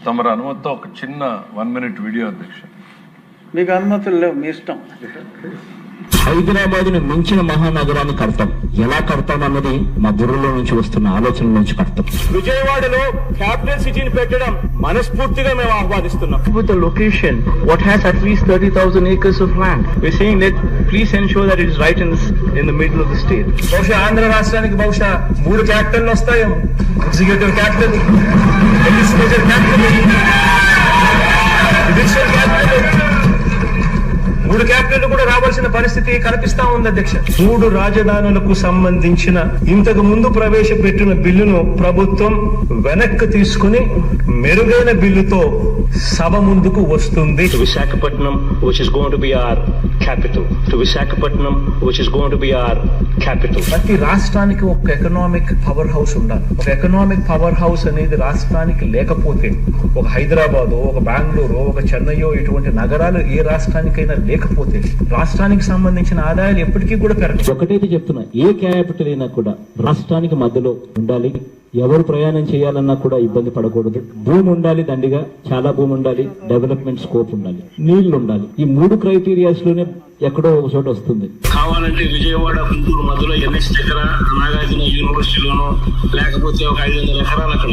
తమరు అనుమతితో ఒక చిన్న 1 minute వీడియో అధ్యక్ష. మీకు అనుమతులు లేవు, మీ ఇష్టం. హైదరాబాద్ ను మించిన మహానగరాన్ని కడతాం. ఎలా కడతాం అన్నది మా బుర్రలో నుంచి వస్తున్న ఆలోచన నుంచి కడతాం. విజయవాడలో క్యాపిటల్ సిటీని పెట్టడం మనస్ఫూర్తిగా మేము ఆహ్వానిస్తున్నాం. With the location, what has at least 30,000 acres of land, we're saying that please ensure that it is right in the middle of the state. బహుశా ఆంధ్ర రాష్ట్రానికి బహుశా 3 క్యాపిటల్ వస్తాయేమో. Executive capital, legislature capital, judicial capital, 3 capital కూడా రావాల్సిన పరిస్థితి కనిపిస్తా ఉంది అధ్యక్ష. 3 రాజధానులకు సంబంధించిన ఇంతకు ముందు ప్రవేశపెట్టిన బిల్లును ప్రభుత్వం వెనక్కి తీసుకుని మెరుగైన బిల్లుతో సభ ముందుకు వస్తుంది. To Visakhapatnam, which is going to be our capital. To Visakhapatnam, which is going to be our capital. ప్రతి రాష్ట్రానికి ఒక ఎకనామిక్ పవర్ హౌస్ ఉండాలి. ఒక ఎకనామిక్ పవర్ హౌస్ అనేది రాష్ట్రానికి లేకపోతే, ఒక హైదరాబాద్, ఒక బెంగళూరు, ఒక చెన్నైయో ఇటువంటి నగరాలు ఏ రాష్ట్రానికైనా లేకపోతే రాష్ట్రానికి సంబంధించిన ఆదాయాలు ఎప్పటికీ కూడా పెరగవు. ఒకటైతే చెప్తున్నా, ఏ క్యాపిటల్ అయినా కూడా రాష్ట్రానికి మధ్యలో ఉండాలి. ఎవరు ప్రయాణం చేయాలన్నా కూడా ఇబ్బంది పడకూడదు. భూమి ఉండాలి, దండిగా చాలా భూమి ఉండాలి, డెవలప్మెంట్ స్కోప్ ఉండాలి, నీళ్లు ఉండాలి. ఈ 3 క్రైటీరియాస్ లోనే ఎక్కడో ఒక చోట వస్తుంది. కావాలంటే విజయవాడ గుంటూరు మధ్యలో ఎన్ఎస్ దగ్గర నాగార్జున యూనివర్సిటీలోనో లేకపోతే ఒక 500 ఎకరాలు అక్కడ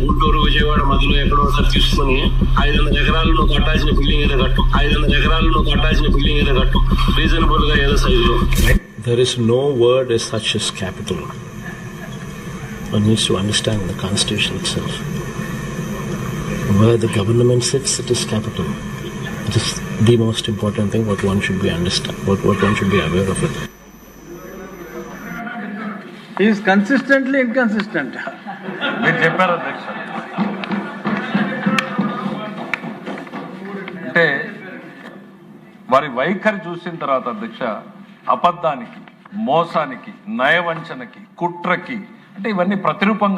గుంటూరు విజయవాడ మధ్యలో ఎక్కడో ఒకసారి తీసుకుని 500 ఎకరాలు నువ్వు కట్టాల్సిన బిల్డింగ్ ఏదో కట్టు, 500 ఎకరాలు నువ్వు కట్టాల్సిన బిల్డింగ్ ఏదో కట్టు, రీజనబుల్ గా ఏదో సైజులో. There is no word as such as capital. One needs to understand the constitution itself. Where the government sits, it is capital. It is the most important thing what one should be understand, what one should be aware of it. He is consistently inconsistent. మీరు చెప్పారు అధ్యక్ష. అంటే వారి వైఖరి చూసిన తర్వాత అధ్యక్ష, అబద్ధానికి, మోసానికి, నయవంచనకి, కుట్రకి, అంటే ఇవన్నీ ప్రతిరూపంగా